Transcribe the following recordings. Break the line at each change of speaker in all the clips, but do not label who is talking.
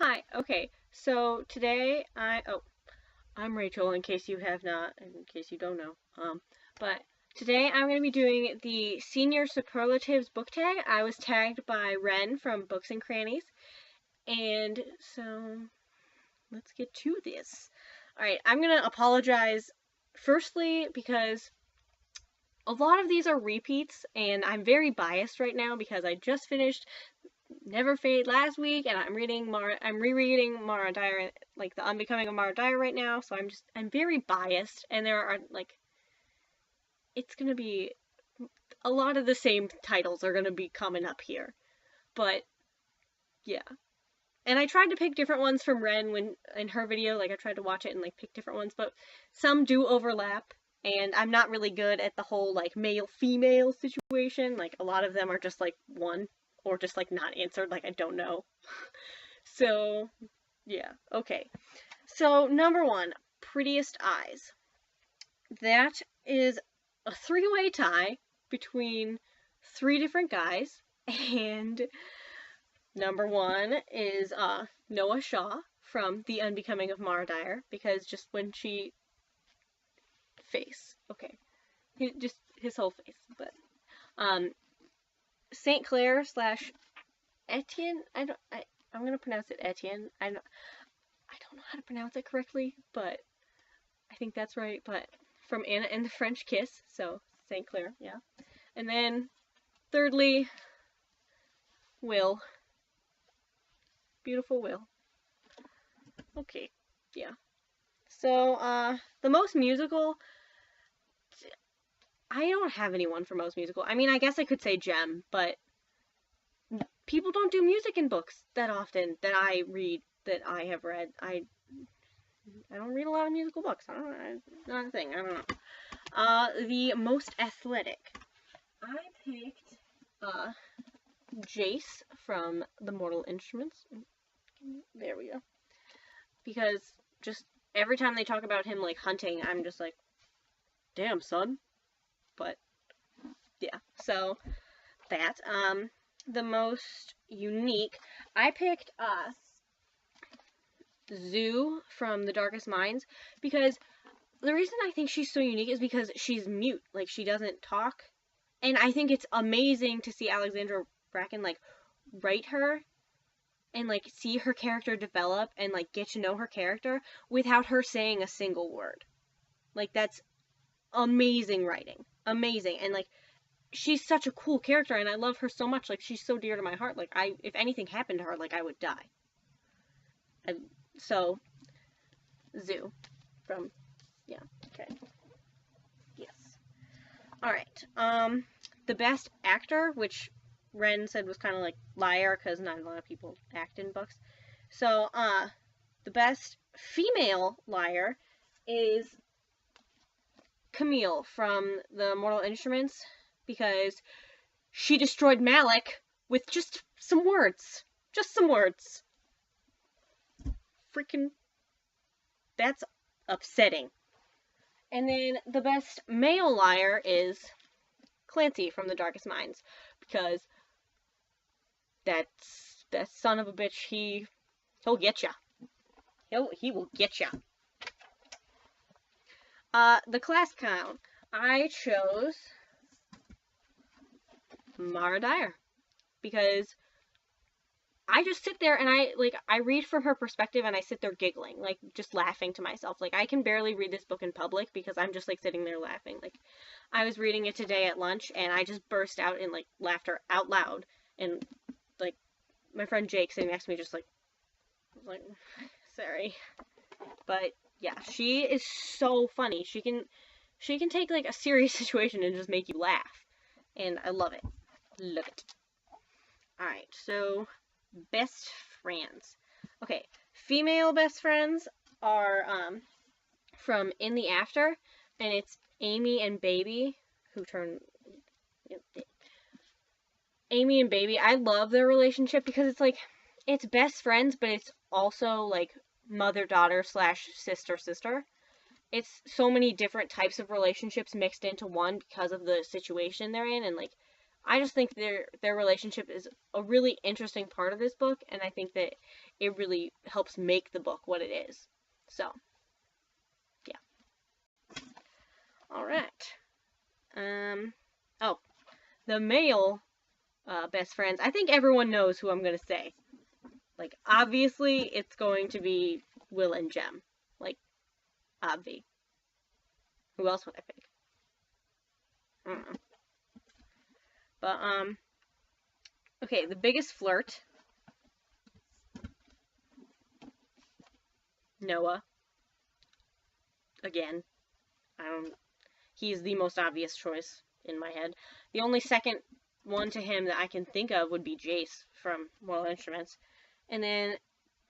Hi, okay, so today I'm Rachel in case you have not, in case you don't know. But today I'm going to be doing the Senior Superlatives book tag. I was tagged by Ren from Books and Crannies, and so let's get to this. Alright, I'm going to apologize firstly because a lot of these are repeats, and I'm very biased right now because I just finished Never Fade last week, and I'm rereading Mara Dyer, like The Unbecoming of Mara Dyer right now, so I'm very biased, and there are, like, it's gonna be, a lot of the same titles are gonna be coming up here, but, yeah. And I tried to pick different ones from Ren in her video, like, I tried to watch it and, like, pick different ones, but some do overlap, and I'm not really good at the whole, like, male-female situation, like, a lot of them are just, like, one, or just, like, not answered, like, I don't know. So, yeah, okay. So, number one, Prettiest Eyes. That is a three-way tie between three different guys, and number one is Noah Shaw from The Unbecoming of Mara Dyer, because just when she... face, okay. Just his whole face, but, St. Clair slash Etienne, I'm gonna pronounce it Etienne. I don't know how to pronounce it correctly, but I think that's right. But from Anna and the French Kiss, so St. Clair, yeah. And then thirdly, Will. Beautiful Will. Okay, yeah. So, the most musical, I don't have anyone for most musical. I mean, I guess I could say Jem, but people don't do music in books that often that I read, that I have read. I don't read a lot of musical books. I don't know. It's not a thing. I don't know. The most athletic. I picked, Jace from the Mortal Instruments. There we go. Because just every time they talk about him, like, hunting, I'm just like, damn, son. But, yeah. So, that. The most unique. I picked, Zoo from The Darkest Minds, because the reason I think she's so unique is because she's mute. Like, she doesn't talk. And I think it's amazing to see Alexandra Bracken, like, write her and, like, see her character develop and, like, get to know her character without her saying a single word. Like, that's amazing writing. Amazing. And, like, she's such a cool character, and I love her so much. Like, she's so dear to my heart. Like, if anything happened to her, like, I would die. So, Zoo from, yeah, okay. Yes. Alright, the best actor, which Ren said was kind of like liar, because not a lot of people act in books. So, the best female liar is Camille from the Mortal Instruments, because she destroyed Malik with just some words. Just some words. Freaking, that's upsetting. And then the best male liar is Clancy from The Darkest Minds, because that son of a bitch, he'll get ya. He will get ya. The class count. I chose Mara Dyer, because I just sit there and I read from her perspective, and I sit there giggling, like, just laughing to myself. Like, I can barely read this book in public because I'm just, like, sitting there laughing. Like, I was reading it today at lunch, and I just burst out in, like, laughter out loud. And, like, my friend Jake sitting next to me just, like, sorry. But, yeah, she is so funny. She can take, like, a serious situation and just make you laugh. And I love it. Love it. Alright, so... best friends. Okay, female best friends are from In the After, and it's Amy and Baby, who turn... Amy and Baby, I love their relationship because it's like, it's best friends, but it's also like mother-daughter slash sister-sister. It's so many different types of relationships mixed into one because of the situation they're in, and like, I just think their relationship is a really interesting part of this book, and I think that it really helps make the book what it is. So, yeah. All right. Oh, the male best friends. I think everyone knows who I'm gonna say. Like, obviously, it's going to be Will and Jem. Like, obvi. Who else would I pick? I don't know. But, okay, the biggest flirt. Noah. Again. He's the most obvious choice in my head. The only second one to him that I can think of would be Jace from Mortal Instruments. And then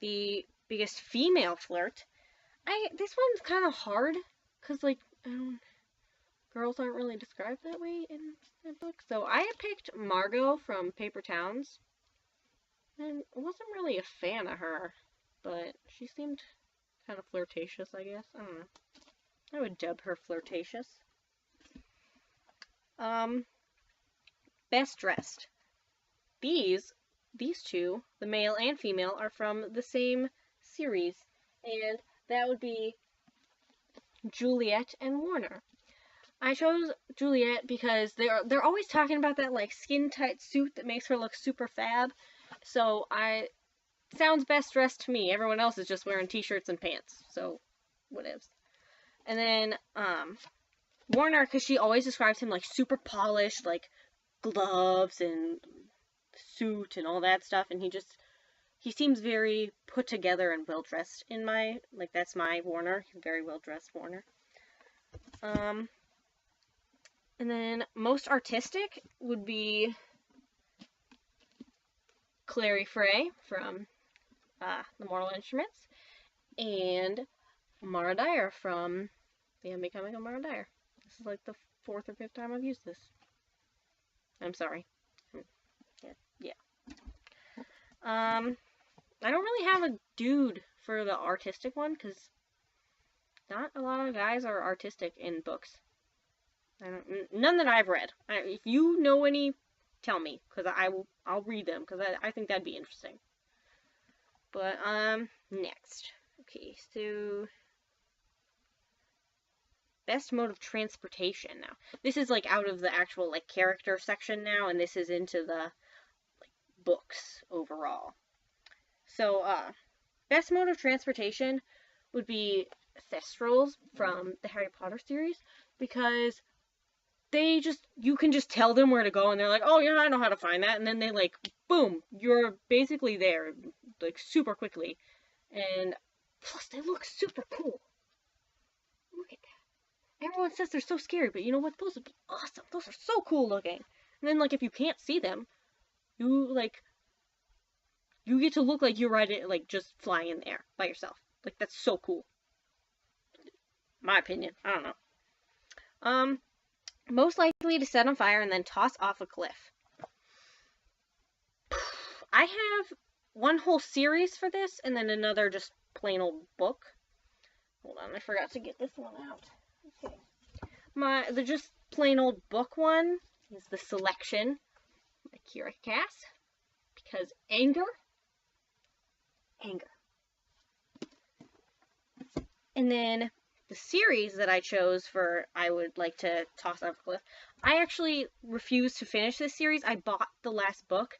the biggest female flirt. This one's kind of hard, because, like, girls aren't really described that way in that book. So I picked Margot from Paper Towns. And wasn't really a fan of her, but she seemed kind of flirtatious, I guess. I don't know. I would dub her flirtatious. Best dressed. These two, the male and female, are from the same series, and that would be Juliet and Warner. I chose Juliet because they're always talking about that, like, skin tight suit that makes her look super fab. So sounds best dressed to me. Everyone else is just wearing t-shirts and pants. So whatevs. And then Warner, because she always describes him like super polished, like gloves and suit and all that stuff, and he seems very put together and well dressed in my, like, that's my Warner. Very well dressed Warner. And then most artistic would be Clary Frey from the Mortal Instruments, and Mara Dyer from The Unbecoming of Mara Dyer. This is like the 4th or 5th time I've used this. I'm sorry. Yeah. I don't really have a dude for the artistic one, because not a lot of guys are artistic in books. None that I've read. If you know any, tell me, because I'll read them, because I think that'd be interesting. But, next. Okay, so best mode of transportation now. This is, like, out of the actual, like, character section now, and this is into the, like, books overall. So, best mode of transportation would be Thestrals from the Harry Potter series, because you can just tell them where to go, and they're like, oh yeah, I know how to find that, and then they, like, boom, you're basically there, like, super quickly. And plus, they look super cool. Look at that. Everyone says they're so scary, but you know what? Those are awesome. Those are so cool looking. And then, like, if you can't see them, you get to look like you're like, just flying in the air by yourself. Like, that's so cool. My opinion. I don't know. Most likely to set on fire and then toss off a cliff. I have one whole series for this, and then another just plain old book. Hold on, I forgot to get this one out. Okay. The just plain old book one is The Selection by Kira Cass. Because anger. And then the series that I chose for I would like to toss off a cliff, I actually refused to finish this series. I bought the last book,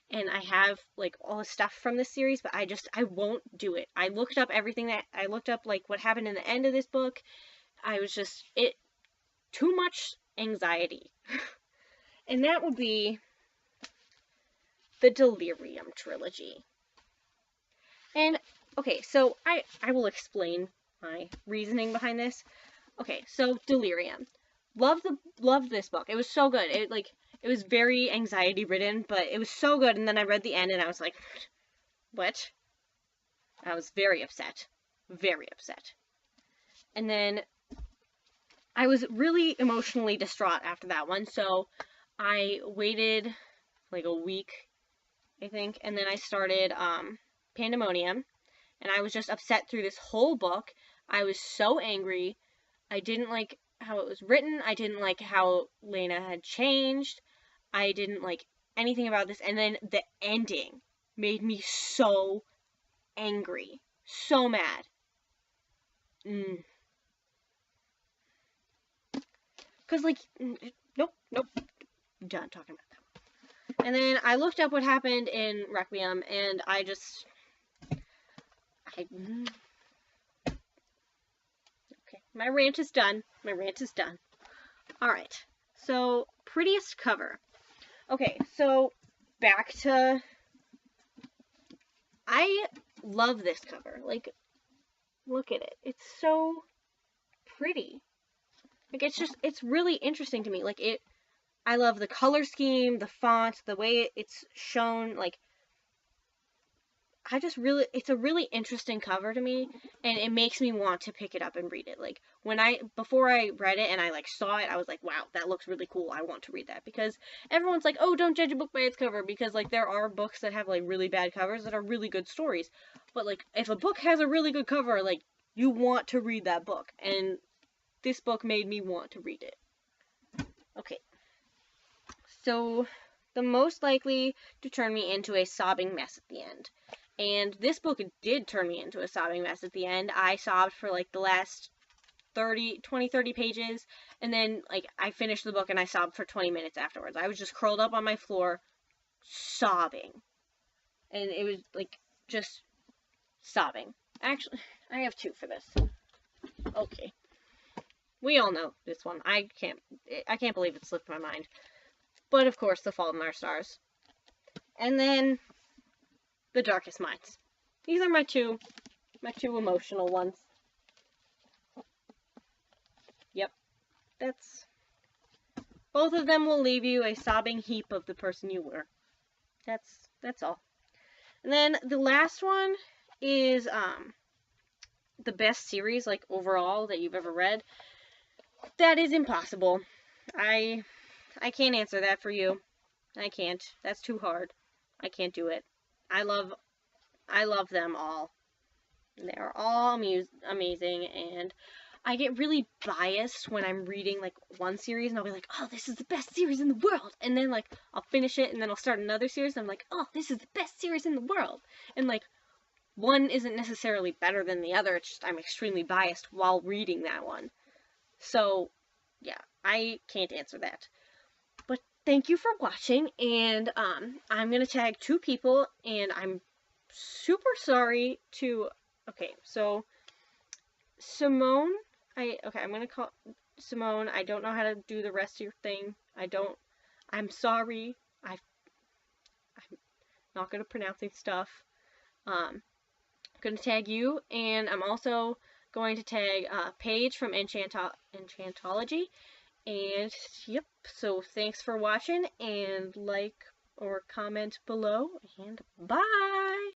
and I have, like, all the stuff from this series, but I won't do it. I looked up like, what happened in the end of this book. I was just, too much anxiety. And that would be the Delirium trilogy. And, okay, so I will explain my reasoning behind this. Okay, so Delirium. Loved this book. It was so good. It was very anxiety ridden, but it was so good. And then I read the end and I was like, what? I was very upset. Very upset. And then I was really emotionally distraught after that one. So I waited like a week, I think. And then I started Pandemonium. And I was just upset through this whole book. I was so angry. I didn't like how it was written. I didn't like how Lena had changed. I didn't like anything about this, and then the ending made me so angry, so mad. Cause like, nope, I'm done talking about that. And then I looked up what happened in Requiem, and okay, my rant is done. All right, so prettiest cover. Okay, so back to, I love this cover. Like, look at it. It's so pretty. Like, it's really interesting to me. Like, I love the color scheme, the font, the way it's shown. Like, it's a really interesting cover to me, and it makes me want to pick it up and read it. Like, before I read it and I, like, saw it, I was like, wow, that looks really cool. I want to read that. Because everyone's like, oh, don't judge a book by its cover, because, like, there are books that have, like, really bad covers that are really good stories. But, like, if a book has a really good cover, like, you want to read that book. And this book made me want to read it. Okay. So, the most likely to turn me into a sobbing mess at the end. And this book did turn me into a sobbing mess at the end. I sobbed for like the last 30 pages, and then like I finished the book and I sobbed for 20 minutes afterwards. I was just curled up on my floor sobbing. And it was like just sobbing. Actually, I have two for this. Okay. We all know this one. I can't believe it slipped my mind. But of course, The Fault in Our Stars. And then The Darkest Minds. These are my two emotional ones. Yep. Both of them will leave you a sobbing heap of the person you were. That's all. And then the last one is the best series, like, overall that you've ever read. That is impossible. I can't answer that for you. I can't. That's too hard. I can't do it. I love them all. They're all amazing, and I get really biased when I'm reading, like, one series, and I'll be like, oh, this is the best series in the world, and then, like, I'll finish it, and then I'll start another series, and I'm like, oh, this is the best series in the world, and, like, one isn't necessarily better than the other, it's just I'm extremely biased while reading that one. So, yeah, I can't answer that. But thank you for watching, and I'm going to tag 2 people, and I'm super sorry to, okay, so Simone, I'm going to call Simone, I don't know how to do the rest of your thing, I'm sorry, I'm not good at pronouncing stuff. I'm going to tag you, and I'm also going to tag Paige from Enchantology, and yep, so thanks for watching, and like or comment below, and bye!